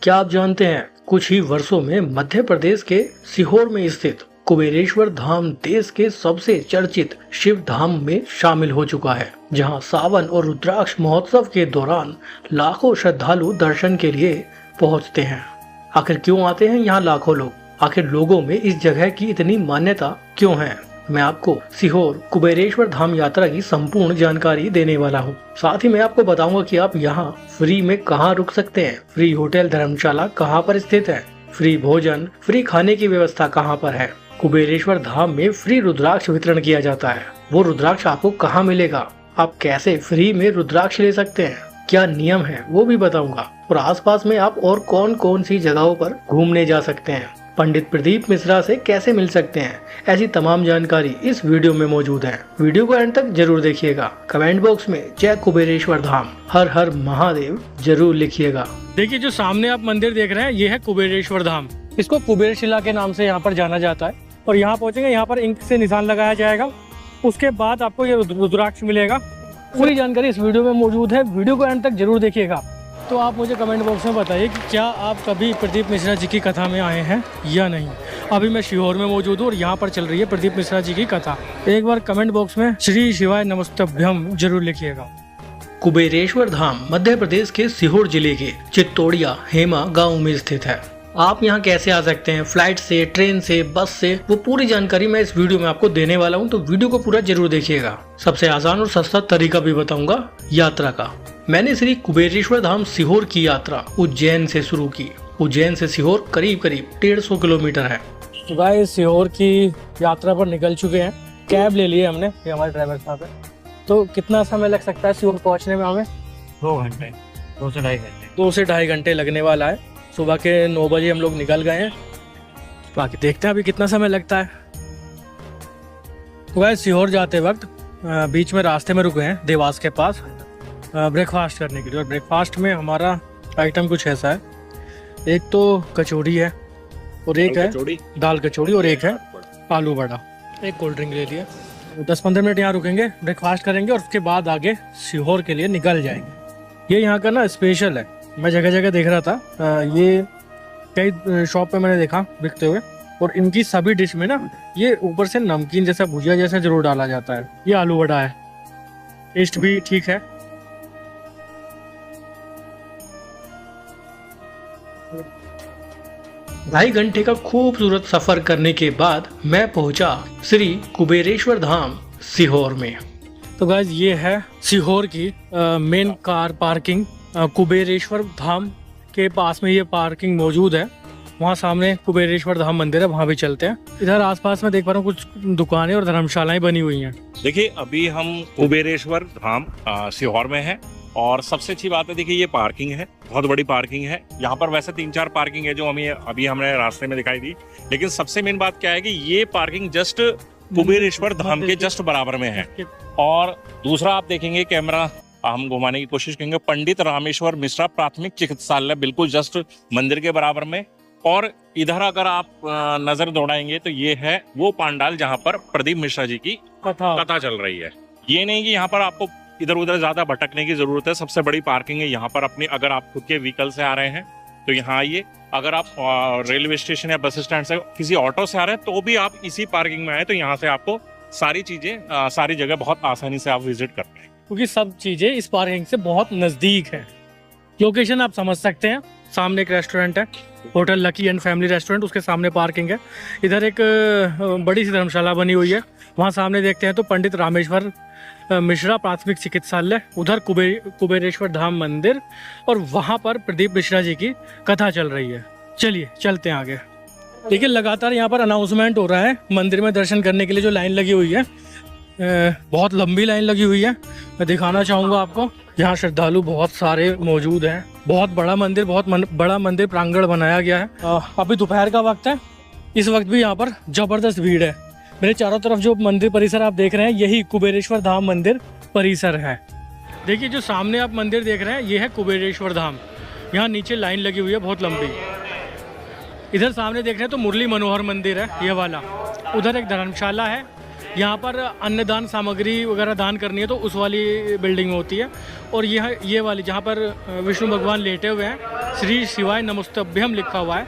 क्या आप जानते हैं कुछ ही वर्षों में मध्य प्रदेश के सीहोर में स्थित कुबेरेश्वर धाम देश के सबसे चर्चित शिव धाम में शामिल हो चुका है, जहां सावन और रुद्राक्ष महोत्सव के दौरान लाखों श्रद्धालु दर्शन के लिए पहुंचते हैं। आखिर क्यों आते हैं यहाँ लाखों लोग? आखिर लोगों में इस जगह की इतनी मान्यता क्यों है? मैं आपको सीहोर कुबेरेश्वर धाम यात्रा की संपूर्ण जानकारी देने वाला हूँ। साथ ही मैं आपको बताऊंगा कि आप यहाँ फ्री में कहाँ रुक सकते हैं, फ्री होटल धर्मशाला कहाँ पर स्थित है, फ्री भोजन, फ्री खाने की व्यवस्था कहाँ पर है। कुबेरेश्वर धाम में फ्री रुद्राक्ष वितरण किया जाता है। वो रुद्राक्ष आपको कहाँ मिलेगा, आप कैसे फ्री में रुद्राक्ष ले सकते हैं, क्या नियम है वो भी बताऊंगा। और आसपास में आप और कौन कौन सी जगहों पर घूमने जा सकते हैं, पंडित प्रदीप मिश्रा से कैसे मिल सकते हैं, ऐसी तमाम जानकारी इस वीडियो में मौजूद है। वीडियो को एंड तक जरूर देखिएगा। कमेंट बॉक्स में जय कुबेरेश्वर धाम, हर हर महादेव जरूर लिखिएगा। देखिए जो सामने आप मंदिर देख रहे हैं ये है कुबेरेश्वर धाम। इसको कुबेर शिला के नाम से यहाँ पर जाना जाता है। और यहाँ पहुँचेंगे, यहाँ पर इंक से निशान लगाया जाएगा, उसके बाद आपको ये रुद्राक्ष मिलेगा। पूरी जानकारी इस वीडियो में मौजूद है, वीडियो को एंड तक जरूर देखिएगा। तो आप मुझे कमेंट बॉक्स में बताइए कि क्या आप कभी प्रदीप मिश्रा जी की कथा में आए हैं या नहीं। अभी मैं सीहोर में मौजूद हूँ और यहाँ पर चल रही है प्रदीप मिश्रा जी की कथा। एक बार कमेंट बॉक्स में श्री शिवाय नमस्तभ्यम जरूर लिखिएगा। कुबेरेश्वर धाम मध्य प्रदेश के सीहोर जिले के चित्तौड़िया हेमा गाँव में स्थित है। आप यहाँ कैसे आ सकते हैं, फ्लाइट से, ट्रेन से, बस से, वो पूरी जानकारी मैं इस वीडियो में आपको देने वाला हूँ, तो वीडियो को पूरा जरूर देखिएगा। सबसे आसान और सस्ता तरीका भी बताऊंगा यात्रा का। मैंने श्री कुबेरेश्वर धाम सीहोर की यात्रा उज्जैन से शुरू की। उज्जैन से सीहोर करीब 150 किलोमीटर है। तो गाइस सीहोर की यात्रा पर निकल चुके हैं, कैब ले लिए हमने, ये हमारे ड्राइवर साहब है। तो कितना समय लग सकता है सीहोर पहुँचने में हमें? 2 घंटे, 2 से ढाई घंटे। 2 से ढाई घंटे लगने वाला है। सुबह के 9 बजे हम लोग निकल गए हैं, बाकी देखते हैं अभी कितना समय लगता है। तो गाइस सीहोर जाते वक्त बीच में रास्ते में रुके हैं देवास के पास ब्रेकफास्ट करने के लिए। और ब्रेकफास्ट में हमारा आइटम कुछ ऐसा है, एक तो कचौड़ी है और एक है दाल कचौड़ी और एक है आलू बड़ा, एक कोल्ड ड्रिंक ले लिया। 10-15 मिनट यहाँ रुकेंगे, ब्रेकफास्ट करेंगे और उसके बाद आगे सीहोर के लिए निकल जाएंगे। ये यहाँ का ना स्पेशल है, मैं जगह जगह देख रहा था, ये कई शॉप पे मैंने देखा बिकते हुए। और इनकी सभी डिश में ना ये ऊपर से नमकीन जैसा भुजिया जैसा जरूर डाला जाता है। ये आलू बड़ा है, टेस्ट भी ठीक है। ढाई घंटे का खूबसूरत सफर करने के बाद मैं पहुंचा श्री कुबेरेश्वर धाम सीहोर में। तो गाइस ये है सीहोर की मेन कार पार्किंग। कुबेरेश्वर धाम के पास में ये पार्किंग मौजूद है। वहाँ सामने कुबेरेश्वर धाम मंदिर है, वहाँ भी चलते हैं। इधर आसपास में देख पा रहा हूँ कुछ दुकानें और धर्मशालाएं बनी हुई हैं। देखिए अभी हम कुबेरेश्वर धाम सीहोर में है और सबसे अच्छी बात है, देखिए ये पार्किंग है, बहुत बड़ी पार्किंग है। यहाँ पर वैसे 3-4 पार्किंग है जो हमें अभी हमने रास्ते में दिखाई दी, लेकिन सबसे मेन बात क्या है कि ये पार्किंग जस्ट कुबेरेश्वर धाम के जस्ट बराबर में है। और दूसरा आप देखेंगे कैमरा हम घुमाने की कोशिश करेंगे, पंडित रामेश्वर मिश्रा प्राथमिक चिकित्सालय बिल्कुल जस्ट मंदिर के बराबर में। और इधर अगर आप नजर दौड़ाएंगे तो ये है वो पांडाल जहाँ पर प्रदीप मिश्रा जी की कथा चल रही है। ये नहीं कि यहाँ पर आपको इधर उधर ज्यादा भटकने की जरूरत है, सबसे बड़ी पार्किंग है यहाँ पर अपनी। अगर आप खुद के व्हीकल से आ रहे हैं तो यहाँ आइए, अगर आप रेलवे स्टेशन या बस स्टैंड से किसी ऑटो से आ रहे हैं तो भी आप इसी पार्किंग में आए, तो यहाँ से आपको सारी चीजें सारी जगह बहुत आसानी से आप विजिट कर पाएंगे, क्योंकि सब चीजें इस पार्किंग से बहुत नजदीक है। लोकेशन आप समझ सकते हैं, सामने एक रेस्टोरेंट है, hotel lucky and family restaurant, उसके सामने पार्किंग है। इधर एक बड़ी सी धर्मशाला बनी हुई है, वहाँ सामने देखते हैं तो पंडित रामेश्वर मिश्रा प्राथमिक चिकित्सालय, उधर कुबेरेश्वर धाम मंदिर, और वहाँ पर प्रदीप मिश्रा जी की कथा चल रही है। चलिए चलते हैं आगे। देखिए लगातार यहाँ पर अनाउंसमेंट हो रहा है मंदिर में दर्शन करने के लिए। जो लाइन लगी हुई है बहुत लंबी लाइन लगी हुई है, मैं दिखाना चाहूँगा आपको। यहाँ श्रद्धालु बहुत सारे मौजूद हैं, बहुत बड़ा मंदिर, बड़ा मंदिर प्रांगण बनाया गया है। अभी दोपहर का वक्त है, इस वक्त भी यहाँ पर जबरदस्त भीड़ है। मेरे चारों तरफ जो मंदिर परिसर आप देख रहे हैं यही कुबेरेश्वर धाम मंदिर परिसर है। देखिए जो सामने आप मंदिर देख रहे हैं ये है कुबेरेश्वर धाम। यहाँ नीचे लाइन लगी हुई है बहुत लंबी। इधर सामने देख रहे हैं तो मुरली मनोहर मंदिर है ये वाला। उधर एक धर्मशाला है यहाँ पर अन्नदान सामग्री वगैरह दान करनी है तो उस वाली बिल्डिंग में होती है। और ये वाली जहाँ पर विष्णु भगवान लेटे हुए हैं, श्री शिवाय नमस्तभ्यम लिखा हुआ है,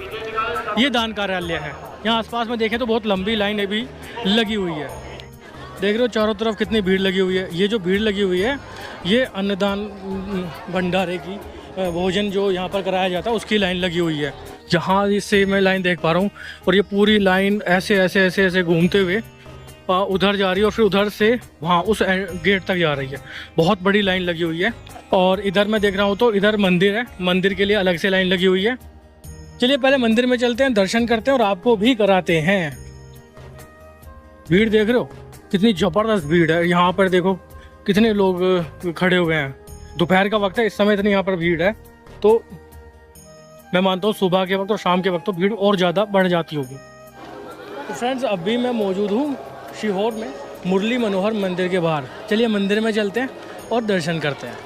ये दान कार्यालय है। यहाँ आसपास में देखें तो बहुत लंबी लाइन अभी लगी हुई है। देख रहे हो चारों तरफ कितनी भीड़ लगी हुई है। ये जो भीड़ लगी हुई है ये अन्नदान भंडारे की भोजन जो यहाँ पर कराया जाता है उसकी लाइन लगी हुई है। जहाँ इससे मैं लाइन देख पा रहा हूँ और ये पूरी लाइन ऐसे ऐसे ऐसे ऐसे घूमते हुए उधर जा रही है और फिर उधर से वहाँ उस गेट तक जा रही है। बहुत बड़ी लाइन लगी हुई है। और इधर मैं देख रहा हूँ तो इधर मंदिर है, मंदिर के लिए अलग से लाइन लगी हुई है। चलिए पहले मंदिर में चलते हैं, दर्शन करते हैं और आपको भी कराते हैं। भीड़ देख रहे हो कितनी जबरदस्त भीड़ है। यहाँ पर देखो कितने लोग खड़े हुए हैं। दोपहर का वक्त है, इस समय इतनी यहाँ पर भीड़ है तो मैं मानता हूँ सुबह के वक्त और शाम के वक्त तो भीड़ और ज़्यादा बढ़ जाती होगी। तो फ्रेंड्स अभी मैं मौजूद हूँ सीहोर में मुरली मनोहर मंदिर के बाहर। चलिए मंदिर में चलते हैं और दर्शन करते हैं।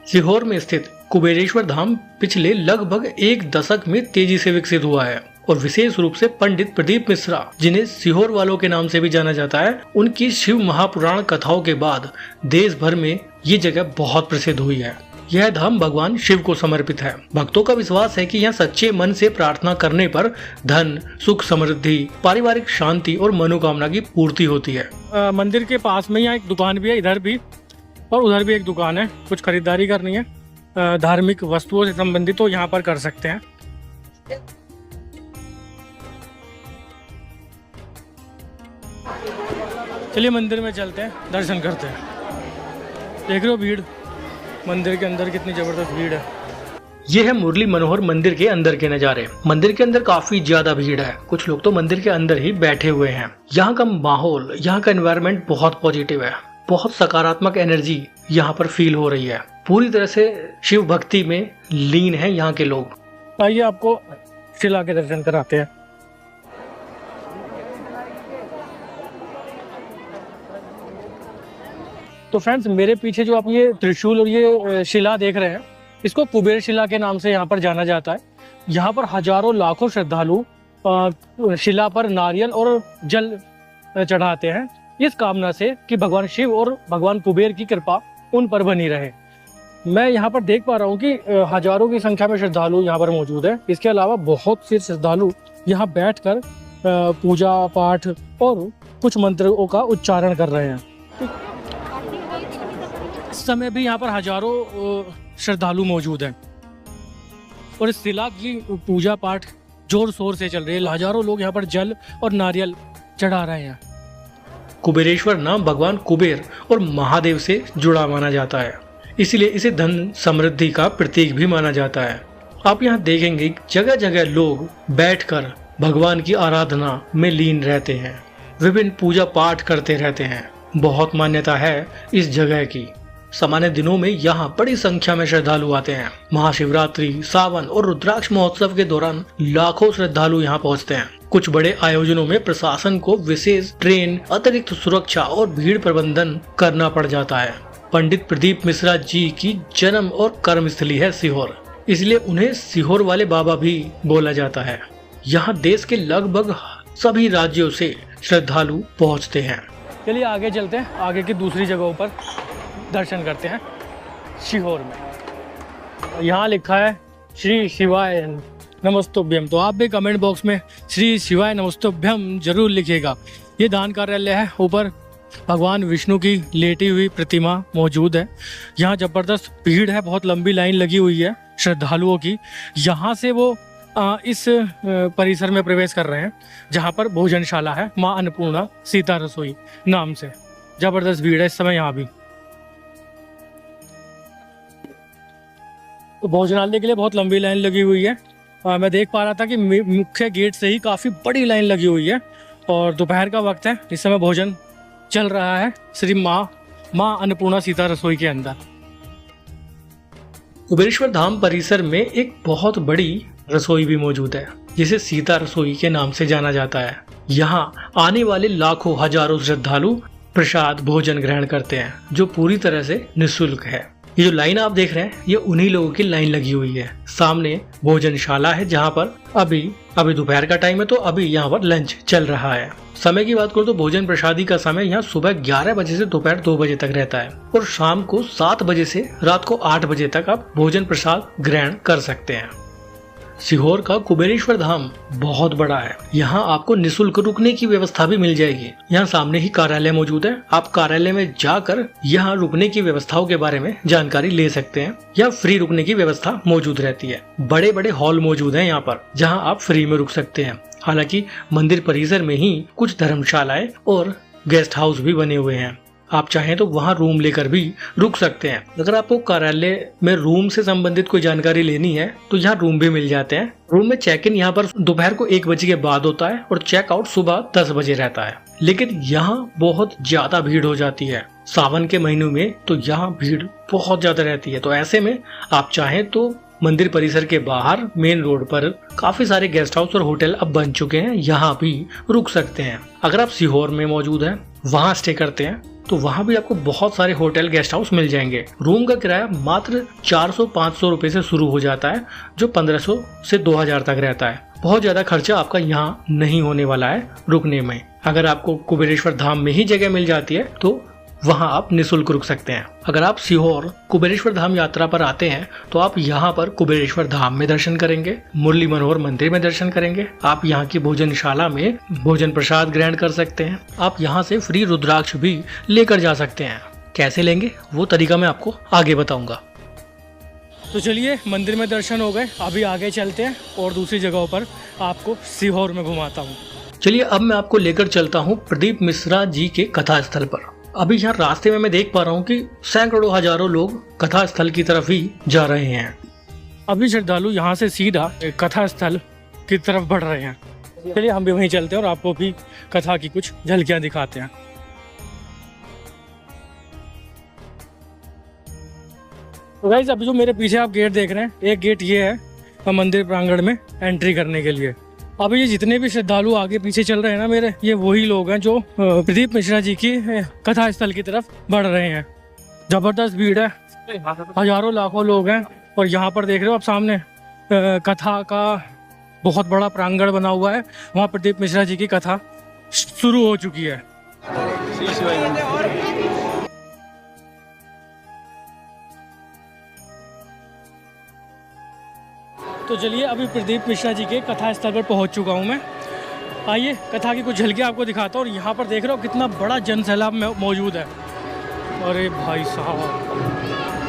सीहोर में स्थित कुबेरेश्वर धाम पिछले लगभग एक दशक में तेजी से विकसित हुआ है और विशेष रूप से पंडित प्रदीप मिश्रा, जिन्हें सीहोर वालों के नाम से भी जाना जाता है, उनकी शिव महापुराण कथाओं के बाद देश भर में ये जगह बहुत प्रसिद्ध हुई है। यह धाम भगवान शिव को समर्पित है। भक्तों का विश्वास है कि यहाँ सच्चे मन से प्रार्थना करने पर धन, सुख, समृद्धि, पारिवारिक शांति और मनोकामना की पूर्ति होती है। मंदिर के पास में यहाँ एक दुकान भी है, इधर भी और उधर भी एक दुकान है। कुछ खरीदारी करनी है धार्मिक वस्तुओं से संबंधित तो यहाँ पर कर सकते हैं। चलिए मंदिर में चलते हैं, दर्शन करते हैं। देख रहे हो भीड़, मंदिर के अंदर कितनी जबरदस्त भीड़ है। ये है मुरली मनोहर मंदिर के अंदर के नज़ारे। मंदिर के अंदर काफी ज्यादा भीड़ है, कुछ लोग तो मंदिर के अंदर ही बैठे हुए हैं। यहाँ का माहौल, यहाँ का एनवायरनमेंट बहुत पॉजिटिव है, बहुत सकारात्मक एनर्जी यहाँ पर फील हो रही है। पूरी तरह से शिव भक्ति में लीन है यहाँ के लोग। आइए आपको शिला के दर्शन कराते हैं। तो फ्रेंड्स मेरे पीछे जो आप ये त्रिशूल और ये शिला देख रहे हैं, इसको कुबेर शिला के नाम से यहाँ पर जाना जाता है। यहाँ पर हजारों लाखों श्रद्धालु शिला पर नारियल और जल चढ़ाते हैं इस कामना से कि भगवान शिव और भगवान कुबेर की कृपा उन पर बनी रहे। मैं यहाँ पर देख पा रहा हूँ कि हजारों की संख्या में श्रद्धालु यहाँ पर मौजूद है। इसके अलावा बहुत से श्रद्धालु यहाँ बैठकर पूजा पाठ और कुछ मंत्रों का उच्चारण कर रहे हैं। इस समय भी यहाँ पर हजारों श्रद्धालु मौजूद हैं और इस शिला की पूजा पाठ जोर शोर से चल रही है। हजारों लोग यहाँ पर जल और नारियल चढ़ा रहे हैं। कुबेरेश्वर नाम भगवान कुबेर और महादेव से जुड़ा माना जाता है, इसलिए इसे धन समृद्धि का प्रतीक भी माना जाता है। आप यहाँ देखेंगे जगह जगह लोग बैठकर भगवान की आराधना में लीन रहते हैं, विभिन्न पूजा पाठ करते रहते हैं। बहुत मान्यता है इस जगह की। सामान्य दिनों में यहाँ बड़ी संख्या में श्रद्धालु आते हैं। महाशिवरात्रि, सावन और रुद्राक्ष महोत्सव के दौरान लाखों श्रद्धालु यहाँ पहुँचते हैं। कुछ बड़े आयोजनों में प्रशासन को विशेष ट्रेन, अतिरिक्त सुरक्षा और भीड़ प्रबंधन करना पड़ जाता है। पंडित प्रदीप मिश्रा जी की जन्म और कर्मस्थली है सीहोर, इसलिए उन्हें सीहोर वाले बाबा भी बोला जाता है। यहाँ देश के लगभग सभी राज्यों से श्रद्धालु पहुँचते हैं। चलिए आगे चलते हैं, आगे की दूसरी जगहों पर दर्शन करते हैं। सीहोर में यहाँ लिखा है श्री शिवाय नमस्तुभ्यम, तो आप भी कमेंट बॉक्स में श्री शिवाय नमस्तुभ्यम जरूर लिखिएगा। ये दान कार्यालय है, ऊपर भगवान विष्णु की लेटी हुई प्रतिमा मौजूद है। यहाँ जबरदस्त भीड़ है, बहुत लंबी लाइन लगी हुई है श्रद्धालुओं की। यहाँ से वो इस परिसर में प्रवेश कर रहे हैं जहाँ पर भोजनशाला है, माँ अन्नपूर्णा सीता रसोई नाम से। जबरदस्त भीड़ है इस समय यहाँ भी। तो भोजनालय के लिए बहुत लंबी लाइन लगी हुई है। मैं देख पा रहा था कि मुख्य गेट से ही काफ़ी बड़ी लाइन लगी हुई है और दोपहर का वक्त है, इस समय भोजन चल रहा है श्री माँ अन्नपूर्णा सीता रसोई के अंदर। कुबेरेश्वर धाम परिसर में एक बहुत बड़ी रसोई भी मौजूद है जिसे सीता रसोई के नाम से जाना जाता है। यहाँ आने वाले लाखों हजारों श्रद्धालु प्रसाद भोजन ग्रहण करते हैं जो पूरी तरह से निःशुल्क है। ये जो लाइन आप देख रहे हैं ये उन्हीं लोगों की लाइन लगी हुई है। सामने भोजनशाला है जहाँ पर अभी अभी दोपहर का टाइम है तो अभी यहाँ पर लंच चल रहा है। समय की बात करूँ तो भोजन प्रसादी का समय यहाँ सुबह 11 बजे से दोपहर 2 बजे तक रहता है और शाम को 7 बजे से रात को 8 बजे तक आप भोजन प्रसाद ग्रहण कर सकते हैं। सीहोर का कुबेरेश्वर धाम बहुत बड़ा है। यहाँ आपको निःशुल्क रुकने की व्यवस्था भी मिल जाएगी। यहाँ सामने ही कार्यालय मौजूद है। आप कार्यालय में जाकर यहाँ रुकने की व्यवस्थाओं के बारे में जानकारी ले सकते हैं। यहाँ फ्री रुकने की व्यवस्था मौजूद रहती है। बड़े बड़े हॉल मौजूद हैं यहाँ पर, जहाँ आप फ्री में रुक सकते हैं। हालांकि मंदिर परिसर में ही कुछ धर्मशालाएं और गेस्ट हाउस भी बने हुए हैं। आप चाहें तो वहाँ रूम लेकर भी रुक सकते हैं। अगर आपको कार्यालय में रूम से संबंधित कोई जानकारी लेनी है तो यहाँ रूम भी मिल जाते हैं। रूम में चेक इन यहाँ पर दोपहर को 1 बजे के बाद होता है और चेकआउट सुबह 10 बजे रहता है। लेकिन यहाँ बहुत ज्यादा भीड़ हो जाती है। सावन के महीनों में तो यहाँ भीड़ बहुत ज्यादा रहती है। तो ऐसे में आप चाहें तो मंदिर परिसर के बाहर मेन रोड पर काफी सारे गेस्ट हाउस और होटल अब बन चुके हैं, यहाँ भी रुक सकते हैं। अगर आप सीहोर में मौजूद हैं, वहाँ स्टे करते हैं तो वहाँ भी आपको बहुत सारे होटल गेस्ट हाउस मिल जाएंगे। रूम का किराया मात्र 400-500 रुपए से शुरू हो जाता है, जो 1500 से 2000 तक रहता है। बहुत ज्यादा खर्चा आपका यहाँ नहीं होने वाला है रुकने में। अगर आपको कुबेरेश्वर धाम में ही जगह मिल जाती है तो वहाँ आप निःशुल्क रुक सकते हैं। अगर आप सीहोर कुबेरेश्वर धाम यात्रा पर आते हैं तो आप यहाँ पर कुबेरेश्वर धाम में दर्शन करेंगे, मुरली मनोहर मंदिर में दर्शन करेंगे। आप यहाँ की भोजनशाला में भोजन प्रसाद ग्रहण कर सकते हैं। आप यहाँ से फ्री रुद्राक्ष भी लेकर जा सकते हैं। कैसे लेंगे वो तरीका मैं आपको आगे बताऊंगा। तो चलिए, मंदिर में दर्शन हो गए, अभी आगे चलते हैं और दूसरी जगहों पर आपको सीहोर में घुमाता हूँ। चलिए, अब मैं आपको लेकर चलता हूँ प्रदीप मिश्रा जी के कथा स्थल पर। अभी यहाँ रास्ते में मैं देख पा रहा हूँ कि सैकड़ों हजारों लोग कथा स्थल की तरफ ही जा रहे हैं। अभी श्रद्धालु यहाँ से सीधा कथा स्थल की तरफ बढ़ रहे हैं। चलिए, हम भी वहीं चलते हैं और आपको भी कथा की कुछ झलकियाँ दिखाते हैं। तो गाइस, अभी जो मेरे पीछे आप गेट देख रहे हैं, एक गेट ये है मंदिर प्रांगण में एंट्री करने के लिए। अभी ये जितने भी श्रद्धालु आगे पीछे चल रहे हैं ना मेरे, ये वही लोग हैं जो प्रदीप मिश्रा जी की कथा स्थल की तरफ बढ़ रहे हैं। जबरदस्त भीड़ है, हजारों लाखों लोग हैं। और यहाँ पर देख रहे हो आप सामने कथा का बहुत बड़ा प्रांगण बना हुआ है। वहाँ प्रदीप मिश्रा जी की कथा शुरू हो चुकी है। तो चलिए, अभी प्रदीप मिश्रा जी के कथा स्थल पर पहुंच चुका हूं मैं। आइए, कथा की कुछ झलकियां आपको दिखाता हूं। और यहाँ पर देख रहे हो कितना बड़ा जन सैलाब मौजूद है। अरे भाई साहब,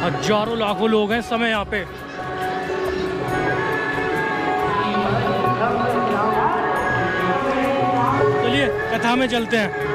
हजारों लाखों लोग हैं इस समय यहाँ पे। चलिए, कथा में चलते हैं।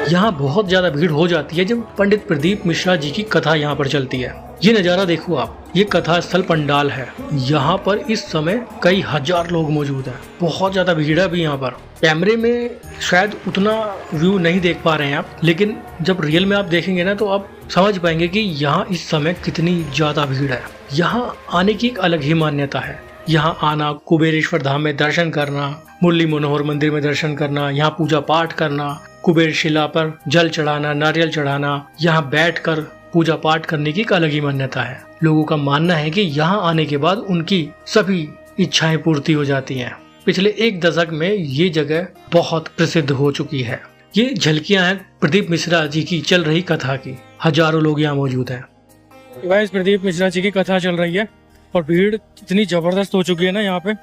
यहाँ बहुत ज्यादा भीड़ हो जाती है जब पंडित प्रदीप मिश्रा जी की कथा यहाँ पर चलती है। ये नज़ारा देखो आप, ये कथा स्थल पंडाल है। यहाँ पर इस समय कई हजार लोग मौजूद हैं। बहुत ज्यादा भीड़ है अभी यहाँ पर। कैमरे में शायद उतना व्यू नहीं देख पा रहे हैं आप, लेकिन जब रियल में आप देखेंगे ना तो आप समझ पाएंगे कि यहाँ इस समय कितनी ज्यादा भीड़ है। यहाँ आने की एक अलग ही मान्यता है। यहाँ आना, कुबेरेश्वर धाम में दर्शन करना, मुरली मनोहर मंदिर में दर्शन करना, यहाँ पूजा पाठ करना, कुबेर शिला पर जल चढ़ाना, नारियल चढ़ाना, यहाँ बैठकर पूजा पाठ करने की एक अलग ही मान्यता है। लोगों का मानना है कि यहाँ आने के बाद उनकी सभी इच्छाएं पूर्ति हो जाती हैं। पिछले 1 दशक में ये जगह बहुत प्रसिद्ध हो चुकी है। ये झलकियां हैं प्रदीप मिश्रा जी की चल रही कथा की। हजारों लोग यहाँ मौजूद हैं। गाइस, प्रदीप मिश्रा जी की कथा चल रही है और भीड़ इतनी जबरदस्त हो चुकी है ना यहाँ पे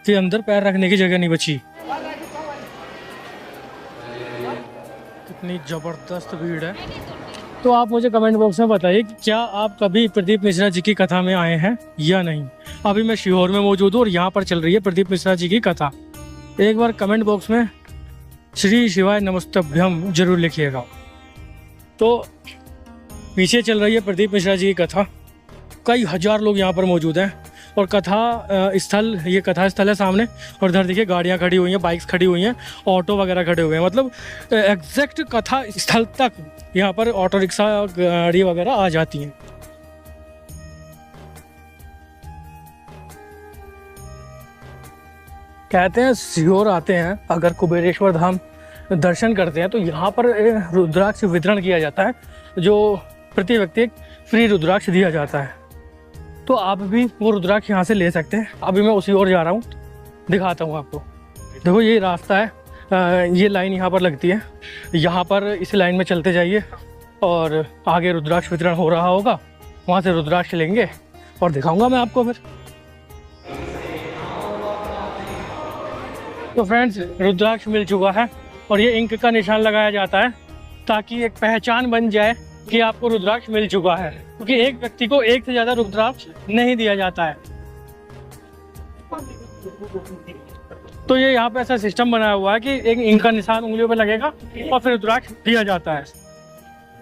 कि अंदर पैर रखने की जगह नहीं बची। कितनी जबरदस्त भीड़ है। तो आप मुझे कमेंट बॉक्स में बताइए कि क्या आप कभी प्रदीप मिश्रा जी की कथा में आए हैं या नहीं। अभी मैं सीहोर में मौजूद हूँ और यहाँ पर चल रही है प्रदीप मिश्रा जी की कथा। एक बार कमेंट बॉक्स में श्री शिवाय नमस्तभ्यम जरूर लिखिएगा। तो पीछे चल रही है प्रदीप मिश्रा जी की कथा। कई हजार लोग यहाँ पर मौजूद हैं और कथा स्थल, ये कथा स्थल है सामने। और इधर देखिए गाड़ियाँ खड़ी हुई हैं, बाइक्स खड़ी हुई हैं, ऑटो वगैरह खड़े हुए हैं। मतलब एग्जैक्ट कथा स्थल तक यहाँ पर ऑटो रिक्शा, गाड़ी वगैरह आ जाती हैं। कहते हैं सीहोर आते हैं अगर कुबेरेश्वर धाम दर्शन करते हैं तो यहाँ पर रुद्राक्ष वितरण किया जाता है, जो प्रति व्यक्ति एक फ्री रुद्राक्ष दिया जाता है। तो आप भी वो रुद्राक्ष यहाँ से ले सकते हैं। अभी मैं उसी ओर जा रहा हूँ। दिखाता हूँ आपको। देखो ये रास्ता है, ये लाइन यहाँ पर लगती है, यहाँ पर इस लाइन में चलते जाइए और आगे रुद्राक्ष वितरण हो रहा होगा, वहाँ से रुद्राक्ष लेंगे और दिखाऊंगा मैं आपको फिर। तो फ्रेंड्स रुद्राक्ष मिल चुका है और ये इंक का निशान लगाया जाता है ताकि एक पहचान बन जाए कि आपको रुद्राक्ष मिल चुका है, क्योंकि एक व्यक्ति को एक से ज़्यादा रुद्राक्ष नहीं दिया जाता है। तो ये यहाँ पे ऐसा सिस्टम बनाया हुआ है कि एक इंक का निशान उंगलियों पे लगेगा और फिर रुद्राक्ष दिया जाता है,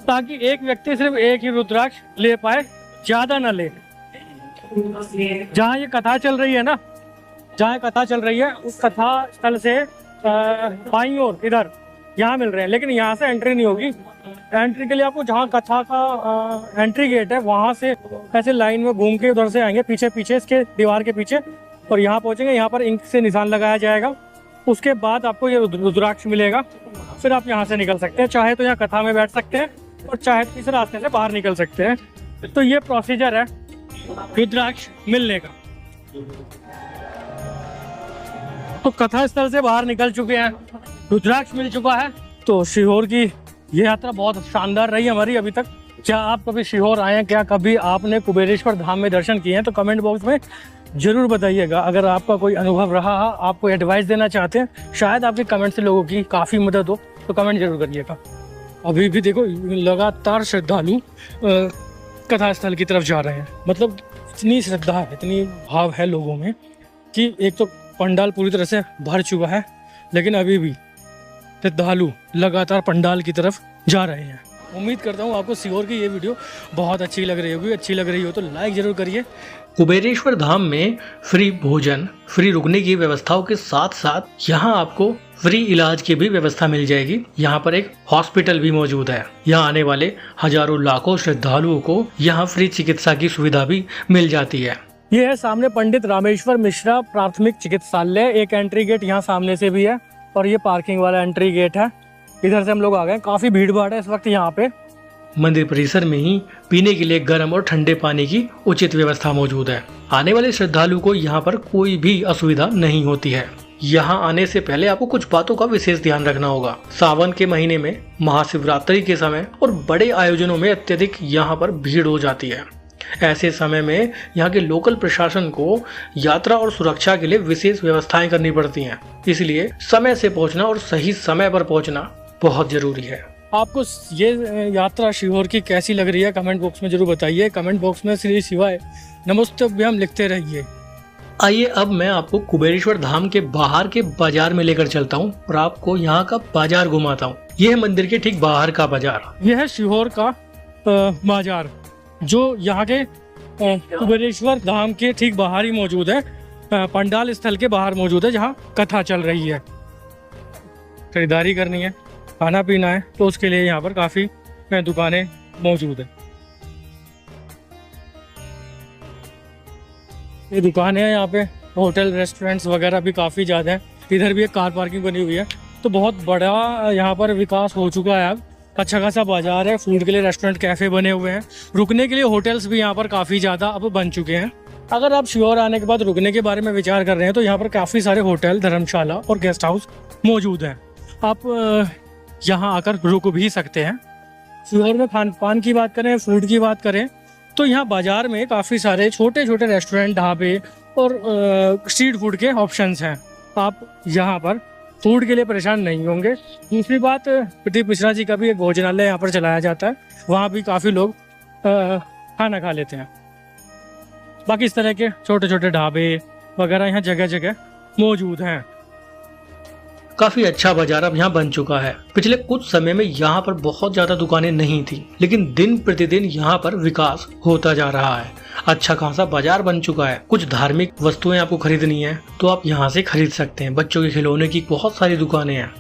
ताकि एक व्यक्ति सिर्फ एक ही रुद्राक्ष ले पाए, ज़्यादा ना ले। जहाँ ये कथा चल रही है ना, जहाँ कथा चल रही है उस कथा स्थल से बाईं ओर इधर यहाँ मिल रहे हैं, लेकिन यहाँ से एंट्री नहीं होगी। एंट्री के लिए आपको जहाँ कथा का एंट्री गेट है वहाँ से ऐसे लाइन में घूम के उधर से आएंगे, पीछे पीछे इसके दीवार के पीछे, और यहाँ पहुँचेंगे। यहाँ पर इंक से निशान लगाया जाएगा, उसके बाद आपको ये रुद्राक्ष मिलेगा। फिर आप यहाँ से निकल सकते हैं, चाहे तो यहाँ कथा में बैठ सकते हैं और चाहे तो इस रास्ते से बाहर निकल सकते हैं। तो ये प्रोसीजर है रुद्राक्ष मिलने का। तो कथा स्थल से बाहर निकल चुके हैं, रुद्राक्ष मिल चुका है। तो सीहोर की ये यात्रा बहुत शानदार रही हमारी अभी तक। क्या आप कभी सीहोर आए हैं, क्या कभी आपने कुबेरेश्वर धाम में दर्शन किए हैं, तो कमेंट बॉक्स में जरूर बताइएगा। अगर आपका कोई अनुभव रहा, आप कोई एडवाइस देना चाहते हैं, शायद आपके कमेंट से लोगों की काफ़ी मदद हो, तो कमेंट जरूर करिएगा। अभी भी देखो लगातार श्रद्धालु कथा स्थल की तरफ जा रहे हैं। मतलब इतनी श्रद्धा है, इतनी भाव है लोगों में कि एक तो पंडाल पूरी तरह से भर चुका है, लेकिन अभी भी श्रद्धालु लगातार पंडाल की तरफ जा रहे हैं। उम्मीद करता हूँ आपको सीहोर की ये वीडियो बहुत अच्छी लग रही होगी। अच्छी लग रही हो तो लाइक जरूर करिए। कुबेरेश्वर धाम में फ्री भोजन, फ्री रुकने की व्यवस्थाओं के साथ साथ यहाँ आपको फ्री इलाज की भी व्यवस्था मिल जाएगी। यहाँ पर एक हॉस्पिटल भी मौजूद है। यहाँ आने वाले हजारों लाखों श्रद्धालुओं को यहाँ फ्री चिकित्सा की सुविधा भी मिल जाती है। ये है सामने पंडित रामेश्वर मिश्रा प्राथमिक चिकित्सालय। एक एंट्री गेट यहाँ सामने से भी है और ये पार्किंग वाला एंट्री गेट है। इधर से हम लोग आ गए। काफी भीड़ भाड़ है इस वक्त यहाँ पे। मंदिर परिसर में ही पीने के लिए गर्म और ठंडे पानी की उचित व्यवस्था मौजूद है। आने वाले श्रद्धालु को यहाँ पर कोई भी असुविधा नहीं होती है। यहाँ आने से पहले आपको कुछ बातों का विशेष ध्यान रखना होगा। सावन के महीने में, महाशिवरात्रि के समय और बड़े आयोजनों में अत्यधिक यहाँ पर भीड़ हो जाती है। ऐसे समय में यहाँ के लोकल प्रशासन को यात्रा और सुरक्षा के लिए विशेष व्यवस्थाएं करनी पड़ती हैं। इसलिए समय से पहुँचना और सही समय पर पहुँचना बहुत जरूरी है। आपको ये यात्रा सीहोर की कैसी लग रही है कमेंट बॉक्स में जरूर बताइए। कमेंट बॉक्स में श्री शिवाय नमस्तभ्यम लिखते रहिए। आइए अब मैं आपको कुबेरेश्वर धाम के बाहर के बाजार में लेकर चलता हूँ और आपको यहाँ का बाजार घुमाता हूँ। यह है मंदिर के ठीक बाहर का बाजार। यह है सीहोर का बाजार जो यहाँ के कुबेरेश्वर धाम के ठीक बाहर ही मौजूद है। पंडाल स्थल के बाहर मौजूद है जहाँ कथा चल रही है। खरीदारी करनी है, खाना पीना है, तो उसके लिए यहाँ पर काफ़ी दुकानें मौजूद है। ये दुकानें हैं यहाँ पे, होटल रेस्टोरेंट्स वगैरह भी काफ़ी ज़्यादा है। इधर भी एक कार पार्किंग बनी हुई है। तो बहुत बड़ा यहाँ पर विकास हो चुका है। अब अच्छा खासा बाजार है। फूड के लिए रेस्टोरेंट, कैफ़े बने हुए हैं। रुकने के लिए होटल्स भी यहाँ पर काफ़ी ज़्यादा अब बन चुके हैं। अगर आप सीहोर आने के बाद रुकने के बारे में विचार कर रहे हैं तो यहाँ पर काफ़ी सारे होटल, धर्मशाला और गेस्ट हाउस मौजूद हैं। आप यहाँ आकर रुक भी सकते हैं। सीहोर में खान पान की बात करें, फूड की बात करें, तो यहाँ बाजार में काफ़ी सारे छोटे छोटे रेस्टोरेंट, ढाबे और स्ट्रीट फूड के ऑप्शंस हैं। आप यहाँ पर फूड के लिए परेशान नहीं होंगे। दूसरी बात, प्रदीप मिश्रा जी का भी एक भोजनालय यहाँ पर चलाया जाता है। वहाँ भी काफ़ी लोग खाना खा लेते हैं। बाकी इस तरह के छोटे छोटे ढाबे वगैरह यहाँ जगह जगह मौजूद हैं। काफी अच्छा बाजार अब यहाँ बन चुका है। पिछले कुछ समय में यहाँ पर बहुत ज्यादा दुकानें नहीं थी, लेकिन दिन प्रतिदिन यहाँ पर विकास होता जा रहा है। अच्छा खासा बाजार बन चुका है। कुछ धार्मिक वस्तुएं आपको खरीदनी है तो आप यहाँ से खरीद सकते हैं। बच्चों के खिलौने की बहुत सारी दुकानें हैं।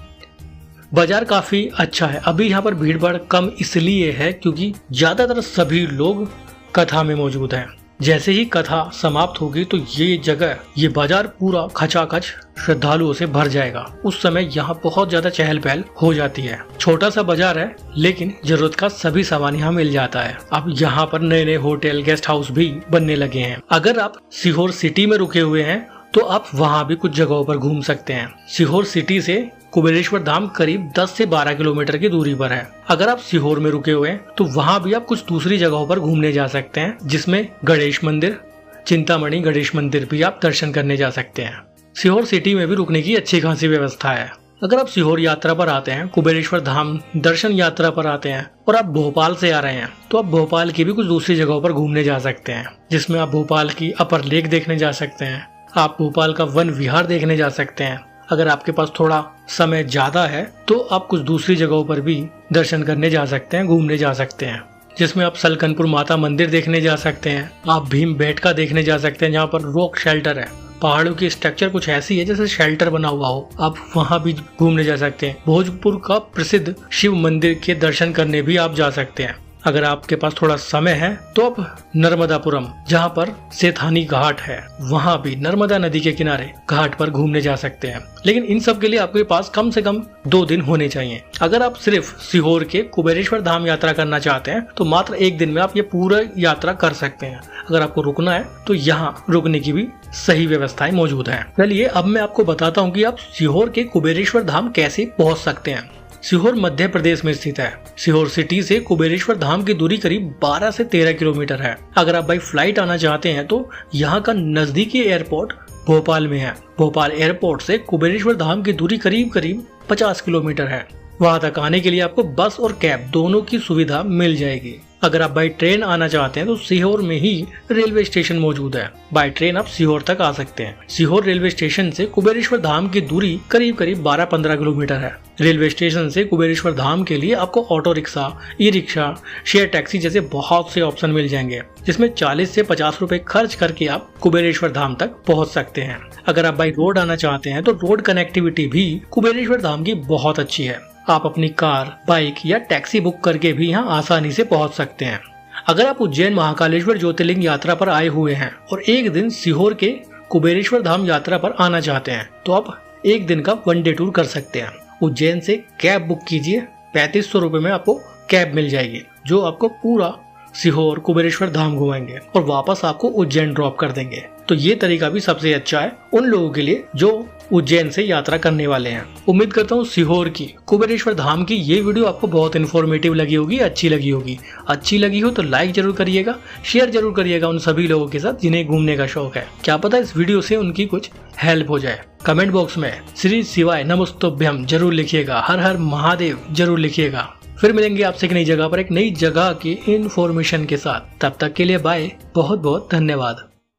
बाजार काफी अच्छा है। अभी यहाँ पर भीड़ भाड़ कम इसलिए है क्योंकि ज्यादातर सभी लोग कथा में मौजूद हैं। जैसे ही कथा समाप्त होगी तो ये जगह, ये बाजार पूरा खचाखच श्रद्धालुओं से भर जाएगा। उस समय यहाँ बहुत ज्यादा चहल पहल हो जाती है। छोटा सा बाजार है लेकिन जरूरत का सभी सामान यहाँ मिल जाता है। अब यहाँ पर नए नए होटल, गेस्ट हाउस भी बनने लगे हैं। अगर आप सीहोर सिटी में रुके हुए हैं तो आप वहाँ भी कुछ जगहों पर घूम सकते हैं। सीहोर सिटी से कुबेरेश्वर धाम करीब 10 से 12 किलोमीटर की दूरी पर है। अगर आप सीहोर में रुके हुए हैं तो वहाँ भी आप कुछ दूसरी जगहों पर घूमने जा सकते हैं, जिसमें गणेश मंदिर, चिंतामणि गणेश मंदिर भी आप दर्शन करने जा सकते हैं। सीहोर सिटी में भी रुकने की अच्छी खासी व्यवस्था है। अगर आप सीहोर यात्रा पर आते हैं, कुबेरेश्वर धाम दर्शन यात्रा पर आते हैं और आप भोपाल से आ रहे हैं, तो आप भोपाल की भी कुछ दूसरी जगहों पर घूमने जा सकते हैं, जिसमें आप भोपाल की अपर लेक देखने जा सकते हैं, आप भोपाल का वन विहार देखने जा सकते हैं। अगर आपके पास थोड़ा समय ज्यादा है तो आप कुछ दूसरी जगहों पर भी दर्शन करने जा सकते हैं, घूमने जा सकते हैं, जिसमें आप सलकनपुर माता मंदिर देखने जा सकते हैं, आप भीम बेटका देखने जा सकते हैं जहाँ पर रॉक शेल्टर है। पहाड़ों की स्ट्रक्चर कुछ ऐसी है जैसे शेल्टर बना हुआ हो, आप वहां भी घूमने जा सकते हैं। भोजपुर का प्रसिद्ध शिव मंदिर के दर्शन करने भी आप जा सकते हैं। अगर आपके पास थोड़ा समय है तो आप नर्मदापुरम, जहाँ पर सेठानी घाट है, वहां भी नर्मदा नदी के किनारे घाट पर घूमने जा सकते हैं। लेकिन इन सब के लिए आपके पास कम से कम 2 दिन होने चाहिए। अगर आप सिर्फ सीहोर के कुबेरेश्वर धाम यात्रा करना चाहते हैं तो मात्र 1 दिन में आप ये पूरा यात्रा कर सकते हैं। अगर आपको रुकना है तो यहाँ रुकने की भी सही व्यवस्थाएं मौजूद हैं। चलिए अब मैं आपको बताता हूँ कि आप सीहोर के कुबेरेश्वर धाम कैसे पहुँच सकते हैं। सीहोर मध्य प्रदेश में स्थित है। सीहोर सिटी से कुबेरेश्वर धाम की दूरी करीब 12 से 13 किलोमीटर है। अगर आप बाई फ्लाइट आना चाहते हैं तो यहाँ का नजदीकी एयरपोर्ट भोपाल में है। भोपाल एयरपोर्ट से कुबेरेश्वर धाम की दूरी करीब 50 किलोमीटर है। वहां तक आने के लिए आपको बस और कैब दोनों की सुविधा मिल जाएगी। अगर आप बाई ट्रेन आना चाहते हैं तो सीहोर में ही रेलवे स्टेशन मौजूद है। बाई ट्रेन आप सीहोर तक आ सकते हैं। सीहोर रेलवे स्टेशन से कुबेरेश्वर धाम की दूरी करीब 12-15 किलोमीटर है। रेलवे स्टेशन से कुबेरेश्वर धाम के लिए आपको auto rickshaw, e rickshaw, share taxi जैसे बहुत से ऑप्शन मिल जाएंगे, जिसमें 40 से 50 रुपए खर्च करके आप कुबेरेश्वर धाम तक पहुंच सकते हैं। अगर आप बाई रोड आना चाहते हैं तो रोड कनेक्टिविटी भी कुबेरेश्वर धाम की बहुत अच्छी है। आप अपनी कार, बाइक या टैक्सी बुक करके भी यहाँ आसानी से पहुंच सकते हैं। अगर आप उज्जैन महाकालेश्वर ज्योतिर्लिंग यात्रा पर आए हुए हैं और एक दिन सीहोर के कुबेरेश्वर धाम यात्रा पर आना चाहते हैं तो आप 1 दिन का 1 डे टूर कर सकते हैं। उज्जैन से कैब बुक कीजिए, 3500 रुपए में आपको कैब मिल जाएगी, जो आपको पूरा सीहोर कुबेरेश्वर धाम घुमाएंगे और वापस आपको उज्जैन ड्रॉप कर देंगे। तो ये तरीका भी सबसे अच्छा है उन लोगों के लिए जो उज्जैन से यात्रा करने वाले हैं। उम्मीद करता हूँ सीहोर की कुबेरेश्वर धाम की ये वीडियो आपको बहुत इन्फॉर्मेटिव लगी होगी, अच्छी लगी होगी। अच्छी लगी हो तो लाइक जरूर करिएगा, शेयर जरूर करिएगा उन सभी लोगों के साथ जिन्हें घूमने का शौक है। क्या पता इस वीडियो से उनकी कुछ हेल्प हो जाए। कमेंट बॉक्स में श्री शिवाय नमस्तुभ्यम जरूर लिखिएगा, हर हर महादेव जरूर लिखिएगा। फिर मिलेंगे आपसे एक नई जगह पर, एक नई जगह की इन्फॉर्मेशन के साथ। तब तक के लिए बाय, बहुत बहुत धन्यवाद।